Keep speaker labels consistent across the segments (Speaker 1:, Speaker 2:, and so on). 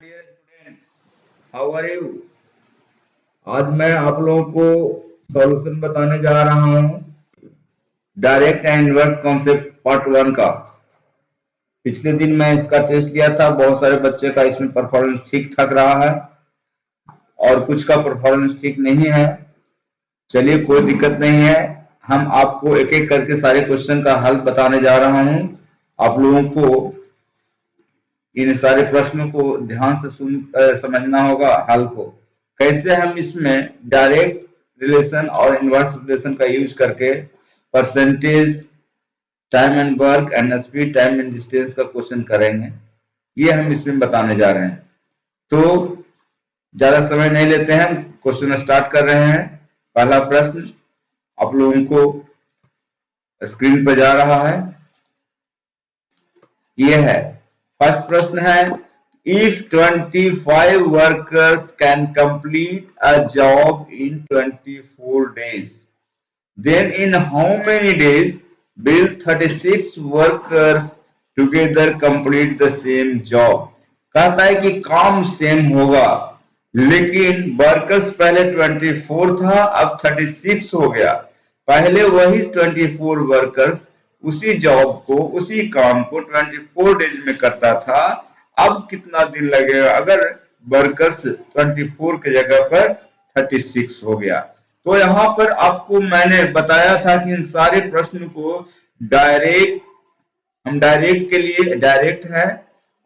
Speaker 1: Dear student, how are you? आज मैं आप लोगों को सॉल्यूशन बताने जा रहा हूँ direct and inverse concept part 1 का। पिछले दिन मैं इसका टेस्ट लिया था, बहुत सारे बच्चे का इसमें परफॉर्मेंस ठीक ठाक रहा है और कुछ का परफॉर्मेंस ठीक नहीं है। चलिए, कोई दिक्कत नहीं है, हम आपको एक एक करके सारे क्वेश्चन का हल बताने जा रहा हूँ। आप लोगों को इन सारे प्रश्नों को ध्यान से समझना होगा हल को। कैसे हम इसमें डायरेक्ट रिलेशन और इनवर्स रिलेशन का यूज करके percentage, time and work and speed, time and distance का क्वेश्चन करेंगे, ये हम इसमें बताने जा रहे हैं। तो ज्यादा समय नहीं लेते हैं, क्वेश्चन स्टार्ट कर रहे हैं। पहला प्रश्न आप लोगों को स्क्रीन पर जा रहा है, ये है। फर्स्ट प्रश्न है, if 25 workers can complete a job in 24 days, then in how many days will 36 workers together complete the same job? कहता है कि काम सेम होगा, लेकिन वर्कर्स पहले 24 था, अब 36 हो गया। पहले वही 24 वर्कर्स उसी जॉब को, उसी काम को 24 डेज में करता था, अब कितना दिन लगेगा अगर वर्कर्स 24 की जगह पर 36 हो गया? तो यहाँ पर आपको मैंने बताया था कि इन सारे प्रश्न को हम डायरेक्ट के लिए डायरेक्ट है,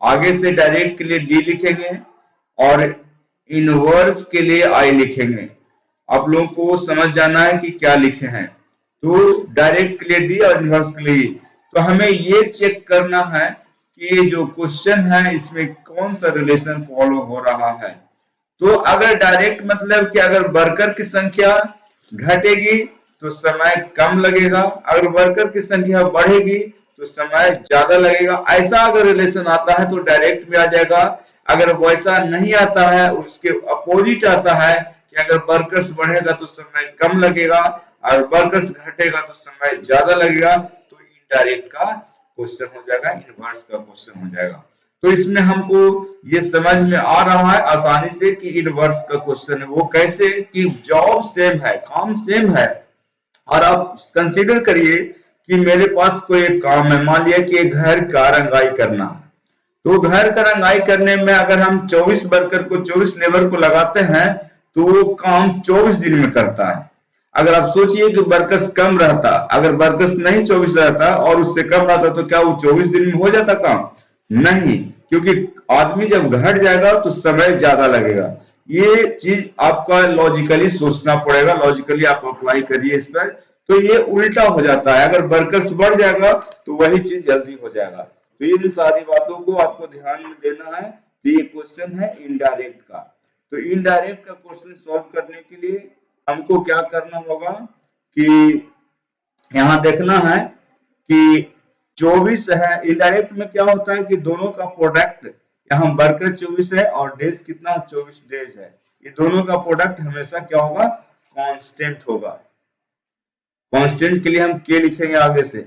Speaker 1: आगे से डायरेक्ट के लिए डी लिखेंगे और इनवर्स के लिए आई लिखेंगे। आप लोगों को समझ जाना है कि क्या लिखे हैं। तो डायरेक्ट के लिए डी और इनवर्स के लिए। तो हमें ये चेक करना है कि ये जो क्वेश्चन है इसमें कौन सा रिलेशन फॉलो हो रहा है। तो अगर डायरेक्ट मतलब कि अगर वर्कर की संख्या घटेगी तो समय कम लगेगा, अगर वर्कर की संख्या बढ़ेगी तो समय ज्यादा लगेगा। ऐसा अगर रिलेशन आता है तो डायरेक्ट में आ जाएगा। अगर वैसा नहीं आता है, उसके अपोजिट आता है कि अगर वर्कर्स बढ़ेगा तो समय कम लगेगा और वर्कर्स घटेगा तो समय ज्यादा लगेगा, तो इनडायरेक्ट का क्वेश्चन हो जाएगा, इनवर्स का क्वेश्चन हो जाएगा। तो इसमें हमको ये समझ में आ रहा है आसानी से कि इनवर्स का क्वेश्चन है। वो कैसे कि जॉब सेम है, काम सेम है, और आप कंसीडर करिए कि मेरे पास कोई एक काम है। मान लिया कि एक घर का रंगाई करना है, तो घर का रंगाई करने में अगर हम 24 वर्कर को, 24 लेबर को लगाते हैं तो वो काम 24 दिन में करता है। अगर आप सोचिए कि वर्कर्स कम रहता, अगर वर्कर्स नहीं 24 रहता और उससे कम रहता तो क्या वो 24 दिन में हो जाता काम? नहीं, क्योंकि आदमी जब घट जाएगा तो समय ज्यादा लगेगा। ये चीज आपका लॉजिकली सोचना पड़ेगा, लॉजिकली आप अप्लाई करिए इस पर। तो ये उल्टा हो जाता है, अगर वर्कर्स बढ़ जाएगा तो वही चीज जल्दी हो जाएगा। तो इन सारी बातों को आपको ध्यान में देना है। तो ये क्वेश्चन है इनडायरेक्ट का। तो इनडायरेक्ट का क्वेश्चन सॉल्व करने के लिए हमको क्या करना होगा कि यहां देखना है कि 24 है। इनडायरेक्ट में क्या होता है कि दोनों का प्रोडक्ट, यहाँ वर्कर 24 है और डेज कितना 24 डेज है, ये दोनों का प्रोडक्ट हमेशा क्या होगा? कांस्टेंट होगा। कांस्टेंट के लिए हम के लिखेंगे आगे से।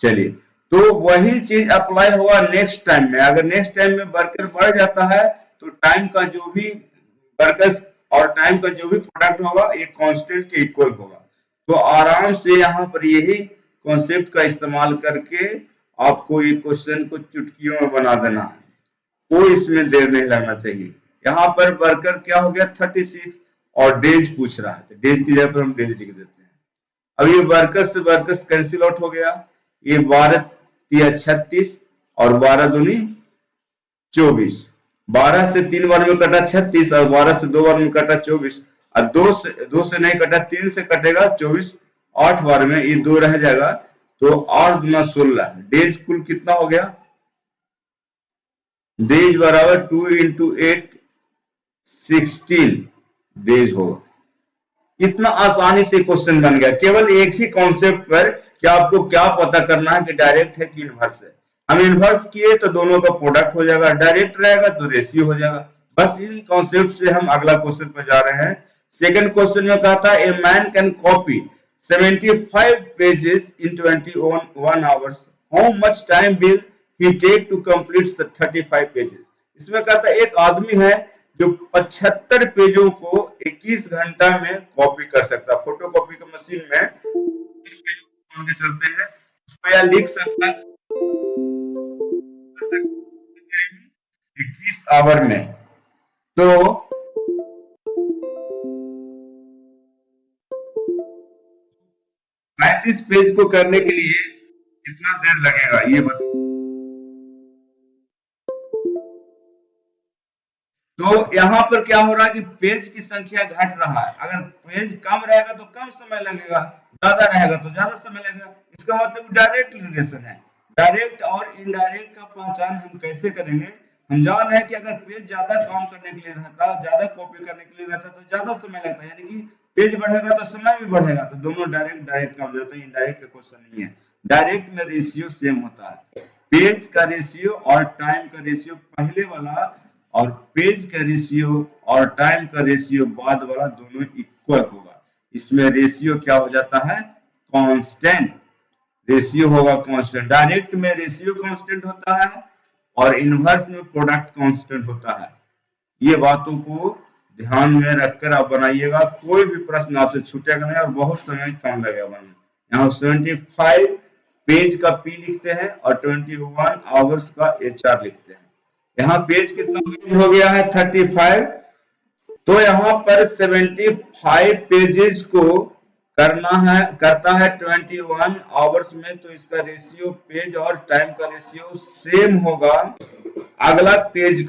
Speaker 1: चलिए, तो वही चीज अप्लाई होगा नेक्स्ट टाइम में। अगर नेक्स्ट टाइम में वर्कर बढ़ जाता है तो टाइम का जो भी वर्कर्स और टाइम का जो भी प्रोडक्ट होगा ये कांस्टेंट के इक्वल होगा। तो आराम से यहाँ पर यही कॉन्सेप्ट का इस्तेमाल करके आपको ये क्वेश्चन को चुटकियों में बना देना है, कोई इसमें देर नहीं लगना चाहिए। यहाँ पर वर्कर क्या हो गया 36 और डेज पूछ रहा है, तो डेज की जगह पर हम डेज लिख देते हैं। अब ये वर्कर्स से वर्कर्स कैंसिल आउट हो गया, ये 12 3 36 और 12 दूनी 24। 12 से 3 बार में कटा 36 और 12 से 2 बार में कटा 24 और 2 से नहीं कटा, 3 से कटेगा 24, 8 बार में ये 2 रह जाएगा, तो 8 गुना 16। डेज कुल कितना हो गया? डेज बराबर 2 into 8 16 डेज होगा। इतना आसानी से क्वेश्चन बन गया, केवल एक ही कॉन्सेप्ट पर कि आपको क्या पता करना है कि डायरेक्ट है कि इनवर्स है। हम इनवर्स किए तो दोनों का प्रोडक्ट हो जाएगा, डायरेक्ट रहेगा तो रेशियो हो जाएगा। बस इन कॉन्सेप्ट से हम अगला क्वेश्चन पर जा रहे हैं। सेकंड क्वेश्चन में कहा था a man can copy 75 pages in 21 hours. How much time will he take to complete the 35 pages? इसमें कहता है एक आदमी है जो 75 पेजों को 21 घंटा में कॉपी कर सकता है। फोटो कॉपी की मशीन में के चलते हैं उसको या लिख सकता है 21 आवर में। तो 35 पेज को करने के लिए कितना देर लगेगा ये बताओ। तो यहाँ पर क्या हो रहा है कि पेज की संख्या घट रहा है। अगर पेज कम रहेगा तो कम समय लगेगा, ज्यादा रहेगा तो ज्यादा समय लगेगा। इसका मतलब डायरेक्ट रिलेशन है। डायरेक्ट और इनडायरेक्ट का पहचान हम कैसे करेंगे? हम जान रहे हैं कि अगर पेज ज्यादा काम करने के लिए रहता, ज्यादा कॉपी करने के लिए रहता तो ज्यादा समय लगता, यानी कि पेज बढ़ेगा तो समय भी बढ़ेगा। तो दोनों डायरेक्ट डायरेक्ट काम होता है, इनडायरेक्ट का क्वेश्चन नहीं है। डायरेक्ट में रेशियो सेम होता है। पेज का रेशियो और टाइम का रेशियो पहले वाला और पेज का रेशियो और टाइम का रेशियो बाद वाला दोनों इक्वल होगा। इसमें रेशियो क्या हो जाता है? कांस्टेंट। रेशियो होगा कांस्टेंट। डायरेक्ट में रेशियो कांस्टेंट होता है और इनवर्स में प्रोडक्ट कांस्टेंट होता है। ये बातों को ध्यान में रखकर आप बनाइएगा, कोई भी प्रश्न आपसे छूटेगा नहीं और बहुत समय कम लगेगा बनने। यहाँ 75 पेज का पी लिखते हैं और 21 आवर्स का HR लिखते हैं। यहाँ पेज कितना हो गया है? 35। तो यहाँ पर 75 पेजेस को करता है 21 आवर्स में। तो इसका रेशियो पेज और टाइम का रेशियो सेम होगा। अगला पेज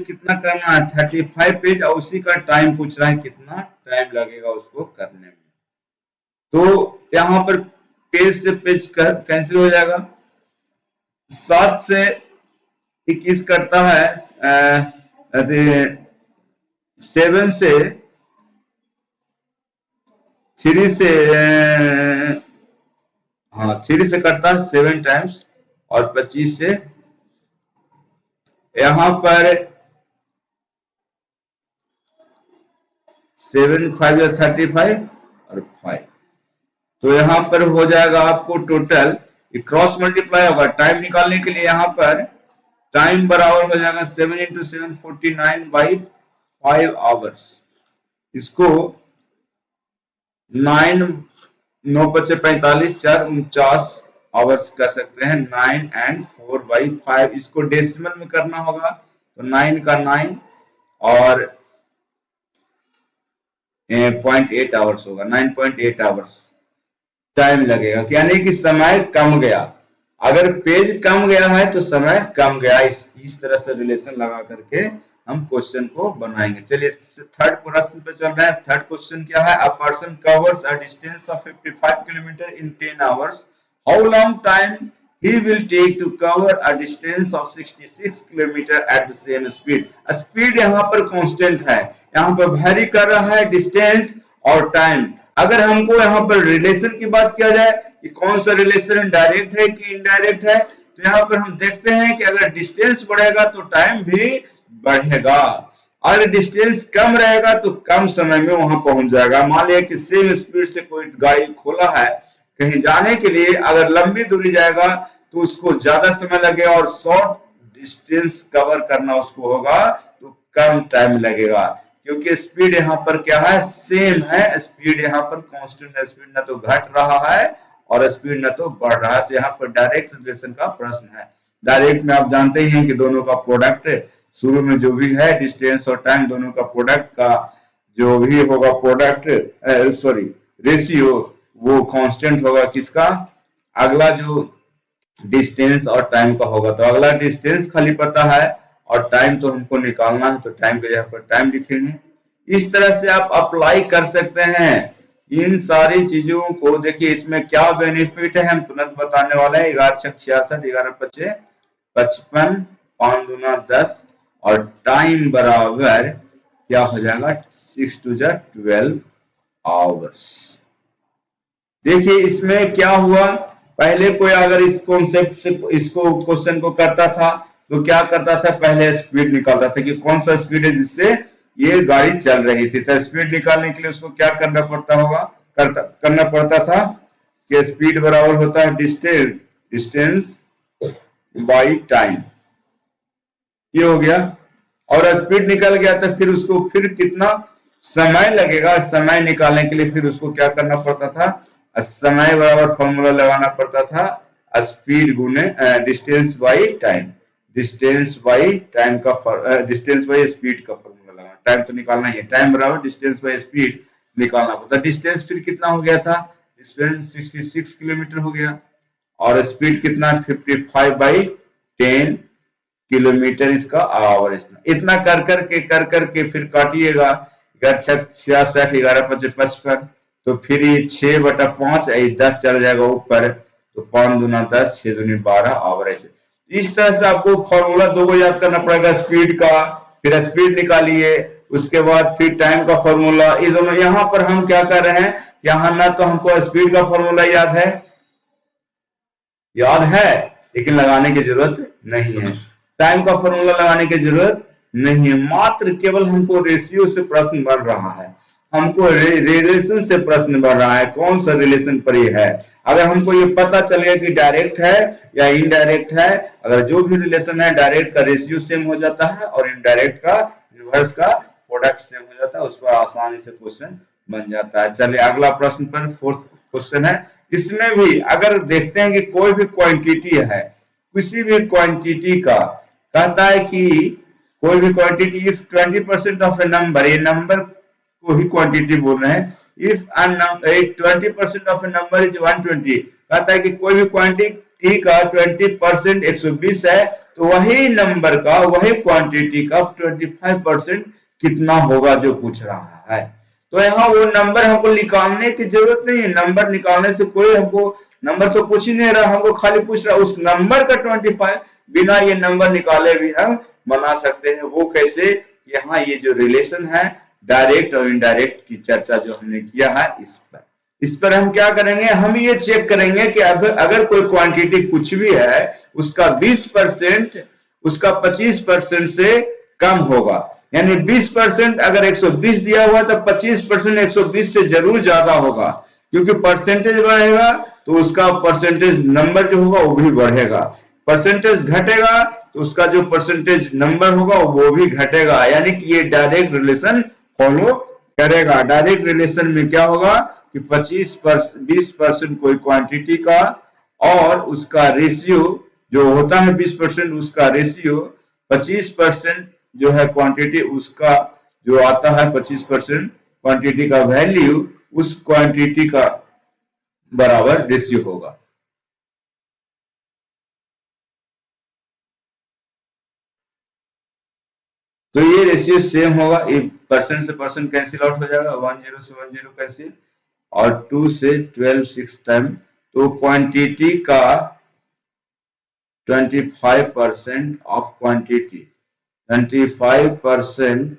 Speaker 1: कितना करना है? 35 पेज और उसी का टाइम पूछ रहा है, कितना टाइम लगेगा उसको करने में। तो यहाँ पर पेज से पेज कैंसिल हो जाएगा। 7 से 21 करता है 7 से 3 से 3 से करता है 7 टाइम्स और 25 से यहाँ पर 7 5 या 35 और 5। तो यहाँ पर हो जाएगा आपको टोटल क्रॉस मल्टीप्लाई होगा। टाइम निकालने के लिए यहाँ पर टाइम बराबर हो जाएगा 7 × 7 49/5 आवर्स। इसको 9 × 5 45 4 49 आवर्स कर सकते हैं। 9 and 4/5 इसको डेसिमल में करना होगा तो 9 का 9 और 0.8 आवर्स होगा। 9.8 आवर्स टाइम लगेगा, यानी कि समय कम गया। अगर पेज कम गया है तो समय कम गया। इस तरह से रिलेशन लगा करके हम क्वेश्चन को बनाएंगे। चलिए थर्ड प्रश्न पे चल रहे हैं। थर्ड क्वेश्चन क्या है? अ person covers a distance of 55 kilometre in 10 hours. How long time he will take to cover a distance of 66 kilometer at the same speed। Speed यहाँ पर कांस्टेंट है, यहाँ पर वैरी कर रहा है डिस्टेंस और टाइम। अगर हमको यहाँ पर रिलेशन की बात किया जाए कि कौन सा रिलेशन डायरेक्ट है कि इनडायरेक्ट है, तो यहाँ पर हम देखते हैं कि अगर डिस्टेंस बढ़ेगा तो टाइम भी बढ़ेगा। अगर डिस्टेंस कम रहेगा तो कम समय में वहां पहुंच जाएगा। मान लिया कि सेम स्पीड से कोई गाड़ी खोला है कहीं जाने के लिए, अगर लंबी दूरी जाएगा तो उसको ज्यादा समय लगेगा और शॉर्ट डिस्टेंस कवर करना उसको होगा तो कम टाइम लगेगा, क्योंकि स्पीड यहाँ पर क्या है? सेम है। स्पीड यहाँ पर कांस्टेंट है। स्पीड न तो घट रहा है और स्पीड न तो बढ़ रहा है। तो यहाँ पर डायरेक्ट रिलेशन का प्रश्न है। डायरेक्ट में आप जानते ही हैं कि दोनों का प्रोडक्ट शुरू में जो भी है डिस्टेंस और टाइम, दोनों का प्रोडक्ट का जो भी होगा रेशियो वो कांस्टेंट होगा। किसका? अगला जो डिस्टेंस और टाइम का होगा। तो अगला डिस्टेंस खाली पता है और टाइम तो हमको निकालना है, तो टाइम के जगह पर टाइम लिखेंगे। इस तरह से आप अप्लाई कर सकते हैं इन सारी चीजों को। देखिए इसमें क्या बेनिफिट है हम तुरंत बताने वाले हैं। 11 × 6 = 66, 11 × 5 = 55, 5 × 10 और टाइम बराबर क्या हो जाएगा? 6 × 2 = 12 आवर्स। देखिए इसमें क्या हुआ, पहले कोई अगर इस कॉन्सेप्ट से इसको क्वेश्चन को करता था तो क्या करता था? पहले स्पीड निकालता था कि कौन सा स्पीड है जिससे ये गाड़ी चल रही थी। तो स्पीड निकालने के लिए उसको क्या करना पड़ता था कि स्पीड बराबर होता है डिस्टेंस बाई टाइम। ये हो गया। और स्पीड निकल गया तो फिर उसको फिर कितना समय लगेगा, समय निकालने के लिए फिर उसको क्या करना पड़ता था, समय बराबर फॉर्मूला लगाना पड़ता था, स्पीड गुने distance by time, distance by time का डिस्टेंस बाई स्पीड का फॉर्मूला लगाना, टाइम तो निकालना ही है, टाइम बराबर डिस्टेंस बाई स्पीड निकालना पड़ता। डिस्टेंस फिर कितना हो गया था, डिस्टेंस 66 किलोमीटर हो गया, और स्पीड कितना 55 बाई 10 किलोमीटर इसका आवर। इतना कर करके फिर काटिएगा, 66, 11 5 55, तो फिर ये 6/5 10 चल जाएगा ऊपर, तो 5 दूना 10, 6 दूनी 12 आवर। ऐसे इस तरह से आपको फॉर्मूला दो को याद करना पड़ेगा, स्पीड का, फिर स्पीड निकालिए, उसके बाद फिर टाइम का फॉर्मूला। ये दोनों यहाँ पर हम क्या कर रहे हैं, यहाँ ना तो हमको स्पीड का फॉर्मूला याद है लेकिन लगाने की जरूरत नहीं है, टाइम का फॉर्मूला लगाने की जरूरत नहीं है, मात्र केवल हमको रेशियो से प्रश्न बन रहा है, हमको रिलेशन से प्रश्न बन रहा है, कौन सा रिलेशन पर ये है। अगर हमको ये पता चल गया कि डायरेक्ट है या इनडायरेक्ट है, अगर जो भी रिलेशन है डायरेक्ट का रेशियो सेम हो जाता है और इनडायरेक्ट का इनवर्स का प्रोडक्ट सेम हो जाता है, उस पर आसानी से क्वेश्चन बन जाता है। चलिए अगला प्रश्न पर, फोर्थ क्वेश्चन है। इसमें भी अगर देखते हैं कि कोई भी क्वांटिटी है, किसी भी क्वांटिटी का कहता है कि कोई भी quantity if 20% of A number, ये नंबर को ही क्वांटिटी बोल रहे हैं, if 20% of A number is 120, कहता है कि कोई भी क्वांटिटी का 20% 120 है, तो वही नंबर का, वही क्वांटिटी का 25% कितना होगा जो पूछ रहा है। तो यहाँ वो नंबर हमको निकालने की जरूरत नहीं है, नंबर निकालने से कोई हमको नंबर से पूछ ही नहीं रहा, हमको खाली पूछ रहा उस नंबर का 25, बिना ये नंबर निकाले भी हम बना सकते हैं। वो कैसे, यहाँ ये जो रिलेशन है डायरेक्ट और इनडायरेक्ट की चर्चा जो हमने किया है, इस पर हम क्या करेंगे, हम ये चेक करेंगे कि अगर कोई क्वांटिटी कुछ भी है, उसका 20% उसका 25% से कम होगा, यानी 20% अगर 120 दिया हुआ तो 25% 120 से जरूर ज्यादा होगा, क्योंकि परसेंटेज बढ़ेगा तो उसका परसेंटेज नंबर जो होगा वो भी बढ़ेगा, परसेंटेज घटेगा तो उसका जो परसेंटेज नंबर होगा वो भी घटेगा, यानी कि ये डायरेक्ट रिलेशन फॉलो करेगा। डायरेक्ट रिलेशन में क्या होगा कि 20% कोई क्वांटिटी का और उसका रेशियो जो होता है 20%, उसका रेशियो 25% जो है क्वांटिटी, उसका जो आता है 25% क्वांटिटी का वैल्यू, उस क्वांटिटी का बराबर रेशियो होगा। तो ये रेशियो सेम होगा, एक परसेंट से परसेंट कैंसिल आउट हो जाएगा, 10 से 10 कैंसिल, और 2 से 12 6 टाइम, तो क्वांटिटी का 25% ऑफ क्वांटिटी, 25%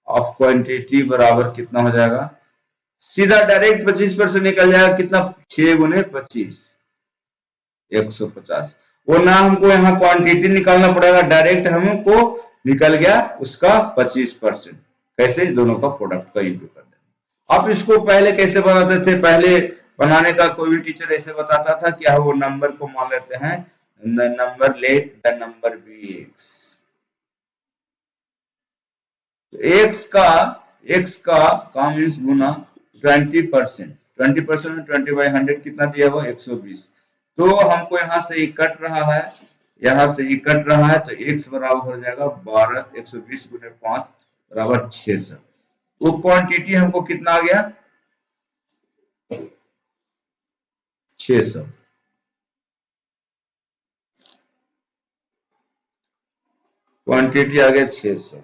Speaker 1: ऑफ क्वांटिटी बराबर कितना हो जाएगा, सीधा डायरेक्ट 25% निकल जाएगा, कितना 6 गुने 25 150। वो ना हमको यहाँ क्वांटिटी निकालना पड़ेगा, डायरेक्ट हमको निकल गया उसका 25%, कैसे, दोनों का प्रोडक्ट का इंटू कर देना। अब इसको पहले कैसे बनाते थे, पहले बनाने का कोई भी टीचर ऐसे बताता था कि वो नंबर को मान लेते हैं, number let the number be X का मीन्स गुना 20%, 20% में 20/100 कितना दिया हुआ 120, तो हमको यहाँ से ये कट रहा है, यहाँ से ये कट रहा है, तो x बराबर हो जाएगा 12, 120 गुने 5 बराबर 600। वो क्वांटिटी हमको कितना आ गया 600, क्वांटिटी आ गया 600।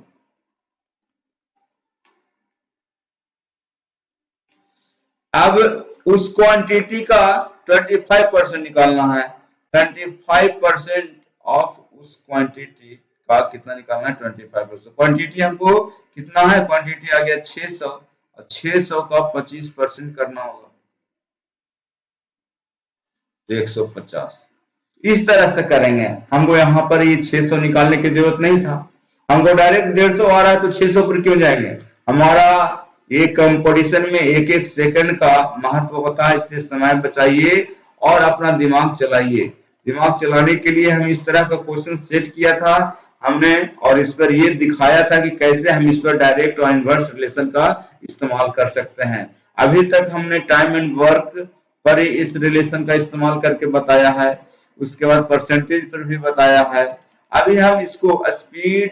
Speaker 1: अब उस क्वांटिटी का 25% निकालना है, 25% ऑफ उस क्वांटिटी का कितना निकालना है 25%। क्वांटिटी हमको कितना है, क्वांटिटी आ गया 600, और 600 का 25% करना होगा तो 150। इस तरह से करेंगे, हमको यहाँ पर ये 600 निकालने की जरूरत नहीं था, हमको डायरेक्ट 150 आ रहा है तो 600 पर क्यों जाएंगे। हमारा ये कंपटीशन में एक एक सेकंड का महत्व होता है, इसलिए समय बचाइए और अपना दिमाग चलाइए। दिमाग चलाने के लिए हम इस तरह का क्वेश्चन सेट किया था हमने और इस पर ये दिखाया था कि कैसे हम इस पर डायरेक्ट और इनवर्स रिलेशन का इस्तेमाल कर सकते हैं। अभी तक हमने टाइम एंड वर्क पर इस रिलेशन का इस्तेमाल करके बताया है, उसके बाद परसेंटेज पर भी बताया है। अभी हम इसको स्पीड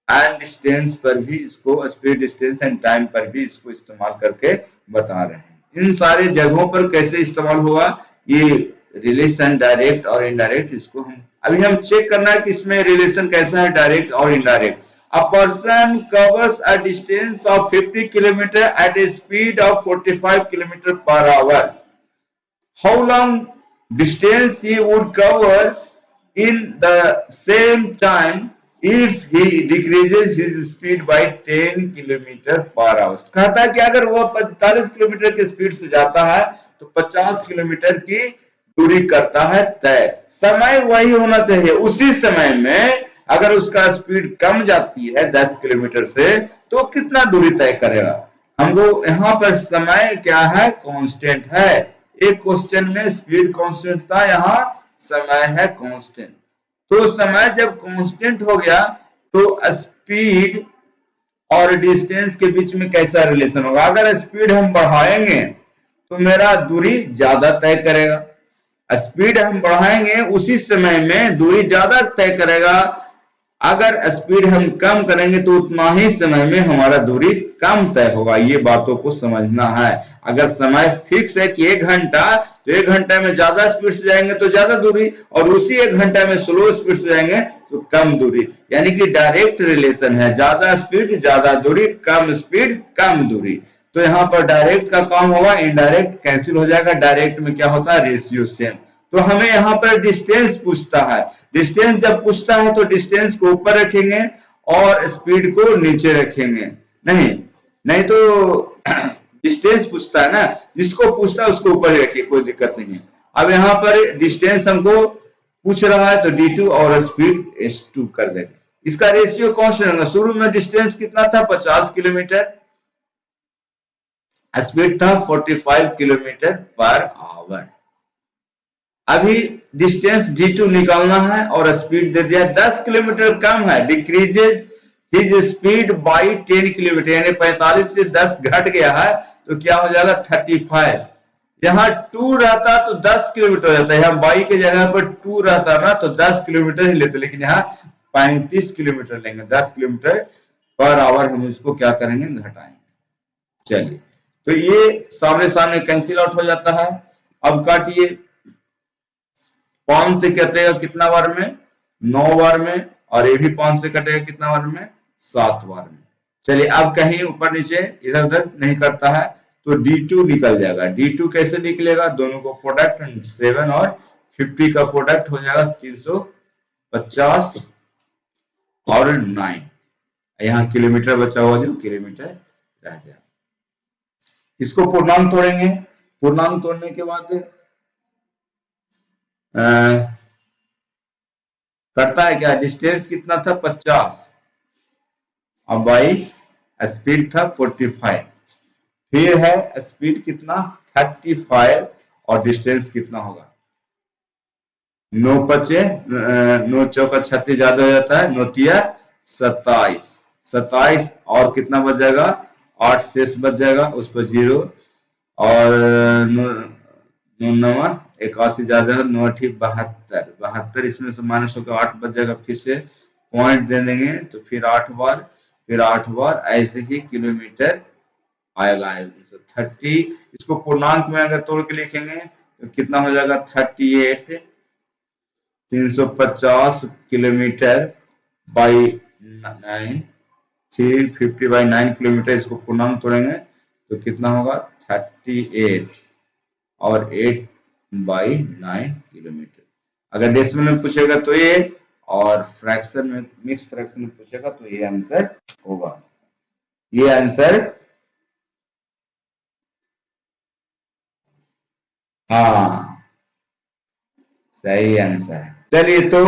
Speaker 1: एंड डिस्टेंस पर भी, इसको स्पीड डिस्टेंस एंड टाइम पर भी इसको इस्तेमाल करके बता रहे हैं। इन सारे जगहों पर कैसे इस्तेमाल हुआ, ये रिलेशन डायरेक्ट और इनडायरेक्ट, इसको हम चेक करना है कि इसमें रिलेशन कैसा है डायरेक्ट और indirect. A person covers a distance of 50 kilometre at a speed of 45 kilometre per hour. How long distance he would cover in the same time if he decreases his speed by 10 kilometre per our. कहता है कि अगर वो 45 kilometre की speed से जाता है तो 50 किलोमीटर की दूरी करता है तय। समय वही होना चाहिए, उसी समय में अगर उसका स्पीड कम जाती है 10 किलोमीटर से तो कितना दूरी तय करेगा। हमको यहाँ पर समय क्या है, कांस्टेंट है। एक क्वेश्चन में स्पीड कांस्टेंट था, यहाँ समय है कांस्टेंट। तो समय जब कांस्टेंट हो गया तो स्पीड और डिस्टेंस के बीच में कैसा रिलेशन होगा। अगर स्पीड हम बढ़ाएंगे तो मेरा दूरी ज्यादा तय करेगा, स्पीड हम बढ़ाएंगे उसी समय में दूरी ज्यादा तय करेगा। अगर स्पीड हम कम करेंगे तो उतना ही समय में हमारा दूरी कम तय होगा। ये बातों को समझना है। अगर समय फिक्स है कि 1 घंटा, तो 1 घंटे में ज्यादा स्पीड से जाएंगे तो ज्यादा दूरी, और उसी 1 घंटे में स्लो स्पीड से जाएंगे तो कम दूरी। यानी कि डायरेक्ट रिलेशन है, ज्यादा स्पीड ज्यादा दूरी, कम स्पीड कम दूरी। तो यहाँ पर डायरेक्ट का काम होगा, इनडायरेक्ट कैंसिल हो जाएगा। डायरेक्ट में क्या होता है, रेशियो सेम। तो हमें यहाँ पर डिस्टेंस पूछता है। डिस्टेंस जब पूछता है तो डिस्टेंस को ऊपर रखेंगे और स्पीड को नीचे रखेंगे। नहीं तो डिस्टेंस पूछता है ना, जिसको पूछता है उसको ऊपर ही रखिए, कोई दिक्कत नहीं है। अब यहाँ पर डिस्टेंस हमको पूछ रहा है तो d2 और स्पीड s2 कर देंगे। इसका रेशियो कौन सा होगा, शुरू में डिस्टेंस कितना था 50 किलोमीटर, स्पीड था 45 किलोमीटर पर आवर। अभी डिस्टेंस d2 निकालना है और स्पीड दे दिया 10 किलोमीटर कम है, decreases his speed bye 10 kilometre, यानी 45 से 10 घट गया है तो क्या हो जाएगा 35। यहाँ 2 रहता तो 10 किलोमीटर हो जाता है, यहाँ बाई के जगह पर 2 रहता ना तो 10 किलोमीटर ही लेते, लेकिन यहाँ 35 किलोमीटर लेंगे। 10 किलोमीटर पर आवर हम इसको क्या करेंगे, घटाएंगे। चलिए, तो ये सामने सामने कैंसिल आउट हो जाता है। अब काटिए, 5 से कटेगा कितना बार में, 9 बार में, और ये भी 5 से कटेगा कितना बार में, 7 बार में। चलिए, अब कहीं ऊपर नीचे इधर उधर नहीं करता है तो d2 निकल जाएगा। d2 कैसे निकलेगा, दोनों को प्रोडक्ट 7 और 50 का प्रोडक्ट हो जाएगा 350 और 9। यहाँ किलोमीटर बचा हुआ जो किलोमीटर रह जाएगा। इसको पूर्णांक तोड़ेंगे, पूर्णांक तोड़ने के बाद करता है क्या, डिस्टेंस कितना था 50 और बाई स्पीड था 45, फिर है स्पीड कितना 35 और डिस्टेंस कितना होगा 9 5 9 चौका 36 ज्यादा हो जाता है, 9 तिया 27 और कितना बच जाएगा 8 शेष बच जाएगा, उस पर 0 और 9 81 ज्यादा 9 72 इसमें से माइनस होकर 8 बच जाएगा। फिर से पॉइंट दे देंगे तो फिर 8 बार ऐसे ही किलोमीटर आएगा 30। इसको पूर्णांक में अगर तोड़ के लिखेंगे तो कितना हो जाएगा 38 350 किलोमीटर बाई 9 350 बाई 9 किलोमीटर। इसको पूर्णांक तोड़ेंगे तो कितना होगा 38 और 8 बाई 9 किलोमीटर। अगर डेसिमल में पूछेगा तो ये, और फ्रैक्शन में मिक्स फ्रैक्शन में पूछेगा तो ये आंसर होगा। ये आंसर हाँ सही आंसर है। चलिए, तो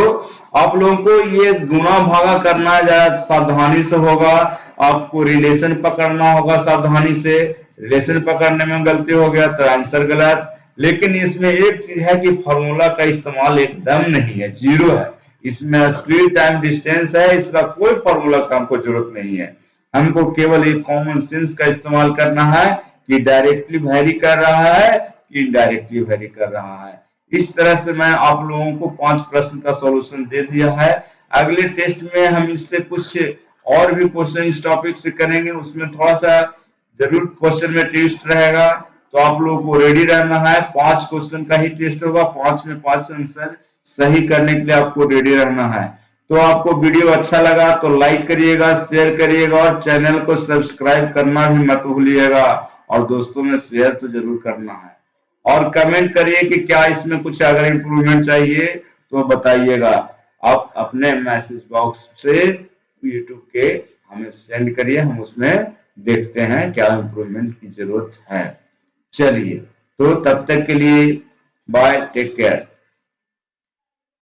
Speaker 1: आप लोगों को ये गुणा भागा करना ज्यादा सावधानी से होगा। आपको रिलेशन पकड़ना होगा सावधानी से। रिलेशन पकड़ने में गलती हो गया तो आंसर गलत। लेकिन इसमें एक चीज है कि फॉर्मूला का इस्तेमाल एकदम नहीं है, 0 है। इसमें स्पीड टाइम डिस्टेंस है, इसका कोई फॉर्मूला का हमको जरूरत नहीं है। हमको केवल एक कॉमन सेंस का इस्तेमाल करना है कि डायरेक्टली वैरी कर रहा है कि इनडायरेक्टली वैरी कर रहा है। इस तरह से मैं आप लोगों को 5 प्रश्न का सॉल्यूशन दे दिया है। अगले टेस्ट में हम इससे कुछ और भी क्वेश्चन इस टॉपिक से करेंगे, उसमें थोड़ा सा जरूर क्वेश्चन में ट्विस्ट रहेगा, तो आप लोगों को रेडी रहना है। 5 क्वेश्चन का ही टेस्ट होगा, 5 में 5 आंसर सही करने के लिए आपको रेडी रहना है। तो आपको वीडियो अच्छा लगा तो लाइक करिएगा, शेयर करिएगा और चैनल को सब्सक्राइब करना भी मत भूलिएगा, और दोस्तों में शेयर तो जरूर करना है। और कमेंट करिए कि क्या इसमें कुछ अगर इम्प्रूवमेंट चाहिए तो बताइएगा। आप अपने मैसेज बॉक्स से यूट्यूब के हमें सेंड करिए, हम उसमें देखते हैं क्या इम्प्रूवमेंट की जरूरत है। चलिए, तो तब तक के लिए बाय, टेक केयर।